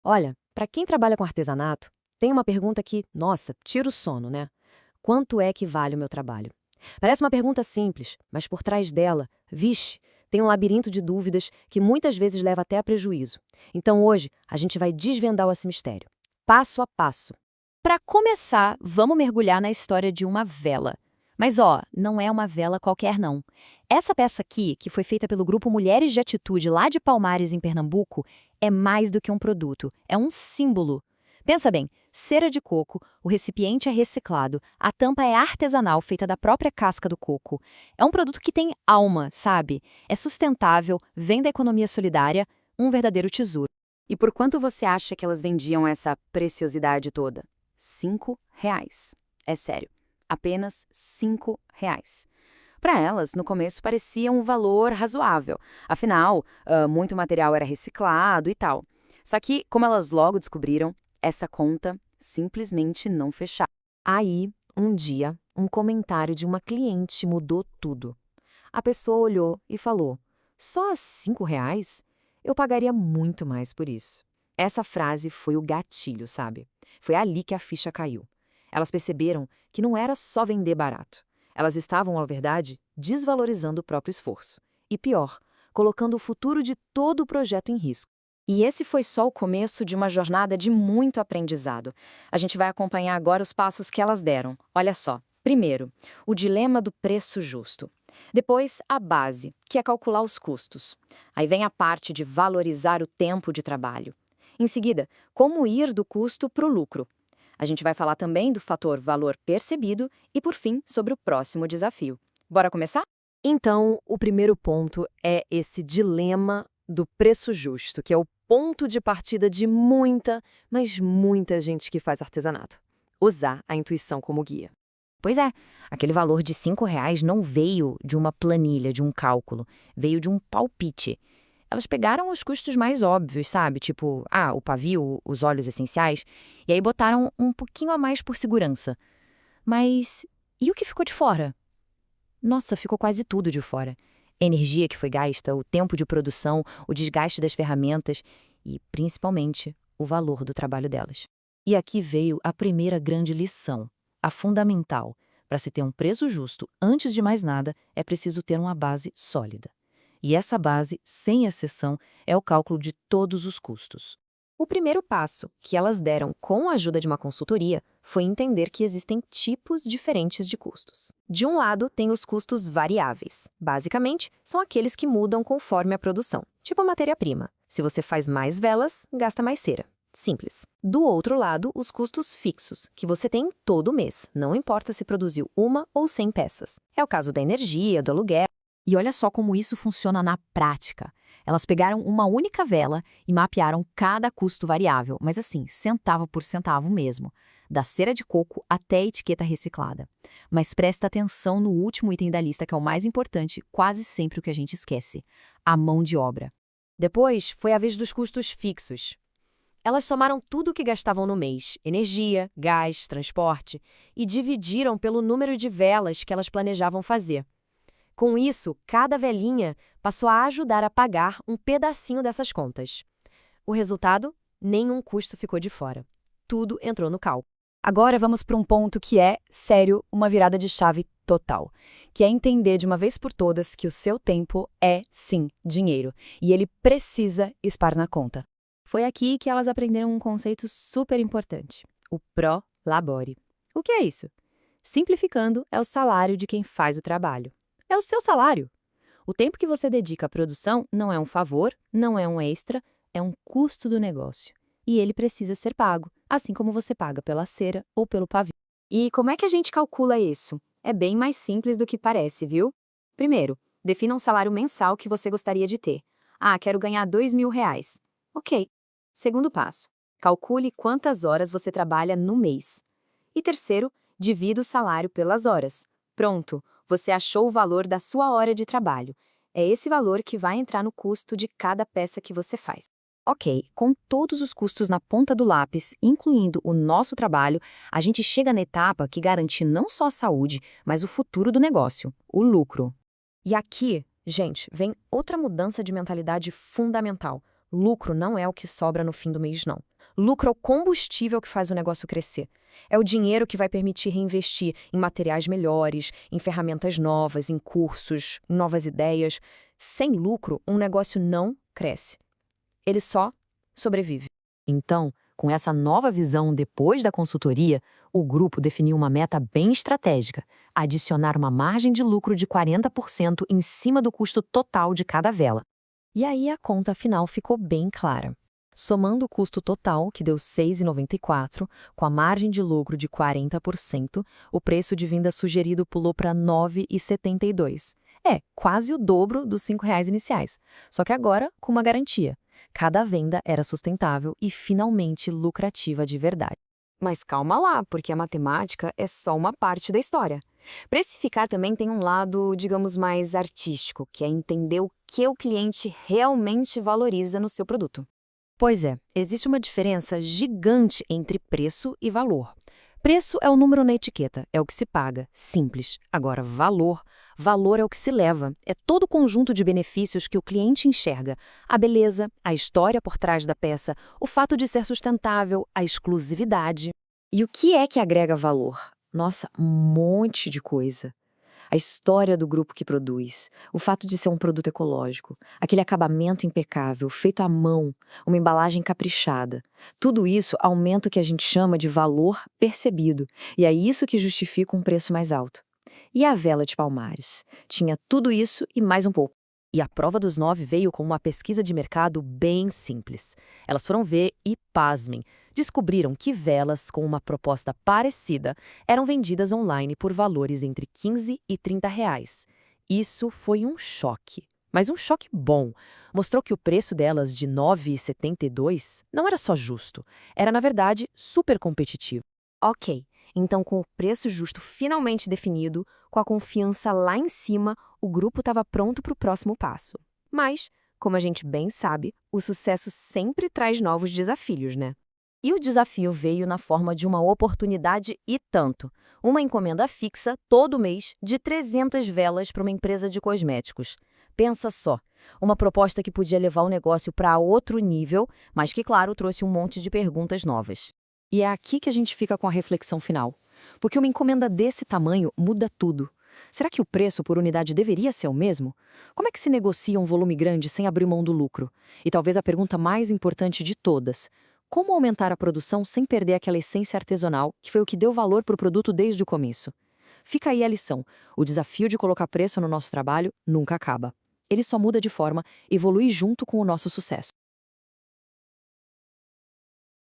Olha, para quem trabalha com artesanato, tem uma pergunta que, nossa, tira o sono, né? Quanto é que vale o meu trabalho? Parece uma pergunta simples, mas por trás dela, vixe, tem um labirinto de dúvidas que muitas vezes leva até a prejuízo. Então hoje a gente vai desvendar esse mistério, passo a passo. Para começar, vamos mergulhar na história de uma vela. Mas ó, não é uma vela qualquer não. Essa peça aqui, que foi feita pelo grupo Mulheres de Atitude lá de Palmares, em Pernambuco, é mais do que um produto, é um símbolo. Pensa bem, cera de coco, o recipiente é reciclado, a tampa é artesanal, feita da própria casca do coco. É um produto que tem alma, sabe? É sustentável, vem da economia solidária, um verdadeiro tesouro. E por quanto você acha que elas vendiam essa preciosidade toda? R$ 5. É sério, apenas R$ 5. Para elas, no começo parecia um valor razoável. Afinal, muito material era reciclado e tal. Só que, como elas logo descobriram, essa conta simplesmente não fechava. Aí, um dia, um comentário de uma cliente mudou tudo. A pessoa olhou e falou: só R$ 5? Eu pagaria muito mais por isso. Essa frase foi o gatilho, sabe? Foi ali que a ficha caiu. Elas perceberam que não era só vender barato. Elas estavam, na verdade, desvalorizando o próprio esforço. E pior, colocando o futuro de todo o projeto em risco. E esse foi só o começo de uma jornada de muito aprendizado. A gente vai acompanhar agora os passos que elas deram. Olha só. Primeiro, o dilema do preço justo. Depois, a base, que é calcular os custos. Aí vem a parte de valorizar o tempo de trabalho. Em seguida, como ir do custo para o lucro. A gente vai falar também do fator valor percebido e, por fim, sobre o próximo desafio. Bora começar? Então, o primeiro ponto é esse dilema do preço justo, que é o ponto de partida de muita, mas muita gente que faz artesanato. Usar a intuição como guia. Pois é, aquele valor de R$ 5 não veio de uma planilha, de um cálculo, veio de um palpite. Elas pegaram os custos mais óbvios, sabe? Tipo, o pavio, os óleos essenciais, e aí botaram um pouquinho a mais por segurança. Mas e o que ficou de fora? Nossa, ficou quase tudo de fora. A energia que foi gasta, o tempo de produção, o desgaste das ferramentas e, principalmente, o valor do trabalho delas. E aqui veio a primeira grande lição, a fundamental. Para se ter um preço justo, antes de mais nada, é preciso ter uma base sólida. E essa base, sem exceção, é o cálculo de todos os custos. O primeiro passo que elas deram com a ajuda de uma consultoria foi entender que existem tipos diferentes de custos. De um lado, tem os custos variáveis. Basicamente, são aqueles que mudam conforme a produção, tipo a matéria-prima. Se você faz mais velas, gasta mais cera. Simples. Do outro lado, os custos fixos, que você tem todo mês, não importa se produziu 1 ou 100 peças. É o caso da energia, do aluguel. E olha só como isso funciona na prática. Elas pegaram uma única vela e mapearam cada custo variável, mas assim, centavo por centavo mesmo, da cera de coco até a etiqueta reciclada. Mas presta atenção no último item da lista, que é o mais importante, quase sempre o que a gente esquece: a mão de obra. Depois, foi a vez dos custos fixos. Elas somaram tudo o que gastavam no mês, energia, gás, transporte, e dividiram pelo número de velas que elas planejavam fazer. Com isso, cada velinha passou a ajudar a pagar um pedacinho dessas contas. O resultado? Nenhum custo ficou de fora. Tudo entrou no cálculo. Agora vamos para um ponto que é, sério, uma virada de chave total, que é entender de uma vez por todas que o seu tempo é, sim, dinheiro, e ele precisa estar na conta. Foi aqui que elas aprenderam um conceito super importante, o pro labore. O que é isso? Simplificando, é o salário de quem faz o trabalho. É o seu salário. O tempo que você dedica à produção não é um favor, não é um extra, é um custo do negócio. E ele precisa ser pago, assim como você paga pela cera ou pelo pavio. E como é que a gente calcula isso? É bem mais simples do que parece, viu? Primeiro, defina um salário mensal que você gostaria de ter. Quero ganhar R$ 2.000. Ok. Segundo passo, calcule quantas horas você trabalha no mês. E terceiro, divida o salário pelas horas. Pronto, você achou o valor da sua hora de trabalho. É esse valor que vai entrar no custo de cada peça que você faz. Ok, com todos os custos na ponta do lápis, incluindo o nosso trabalho, a gente chega na etapa que garante não só a saúde, mas o futuro do negócio, o lucro. E aqui, gente, vem outra mudança de mentalidade fundamental. Lucro não é o que sobra no fim do mês, não. Lucro é o combustível que faz o negócio crescer. É o dinheiro que vai permitir reinvestir em materiais melhores, em ferramentas novas, em cursos, em novas ideias. Sem lucro, um negócio não cresce. Ele só sobrevive. Então, com essa nova visão depois da consultoria, o grupo definiu uma meta bem estratégica: adicionar uma margem de lucro de 40% em cima do custo total de cada vela. E aí a conta final ficou bem clara. Somando o custo total, que deu R$ 6,94, com a margem de lucro de 40%, o preço de venda sugerido pulou para R$ 9,72. Quase o dobro dos R$ 5 iniciais, só que agora com uma garantia. Cada venda era sustentável e finalmente lucrativa de verdade. Mas calma lá, porque a matemática é só uma parte da história. Precificar também tem um lado, digamos, mais artístico, que é entender o que o cliente realmente valoriza no seu produto. Pois é, existe uma diferença gigante entre preço e valor. Preço é o número na etiqueta, é o que se paga, simples. Agora, valor é o que se leva, é todo o conjunto de benefícios que o cliente enxerga. A beleza, a história por trás da peça, o fato de ser sustentável, a exclusividade. E o que é que agrega valor? Nossa, um monte de coisa. A história do grupo que produz, o fato de ser um produto ecológico, aquele acabamento impecável, feito à mão, uma embalagem caprichada. Tudo isso aumenta o que a gente chama de valor percebido, e é isso que justifica um preço mais alto. E a vela de Palmares? Tinha tudo isso e mais um pouco. E a prova dos 9 veio com uma pesquisa de mercado bem simples. Elas foram ver e, pasmem, descobriram que velas com uma proposta parecida eram vendidas online por valores entre R$ 15 e R$ 30. Isso foi um choque. Mas um choque bom. Mostrou que o preço delas de R$ 9,72 não era só justo. Era, na verdade, super competitivo. Ok, então com o preço justo finalmente definido, com a confiança lá em cima, o grupo estava pronto para o próximo passo. Mas, como a gente bem sabe, o sucesso sempre traz novos desafios, né? E o desafio veio na forma de uma oportunidade e tanto. Uma encomenda fixa, todo mês, de 300 velas para uma empresa de cosméticos. Pensa só, uma proposta que podia levar o negócio para outro nível, mas que, claro, trouxe um monte de perguntas novas. E é aqui que a gente fica com a reflexão final. Porque uma encomenda desse tamanho muda tudo. Será que o preço por unidade deveria ser o mesmo? Como é que se negocia um volume grande sem abrir mão do lucro? E talvez a pergunta mais importante de todas: como aumentar a produção sem perder aquela essência artesanal que foi o que deu valor para o produto desde o começo? Fica aí a lição. O desafio de colocar preço no nosso trabalho nunca acaba. Ele só muda de forma, evolui junto com o nosso sucesso.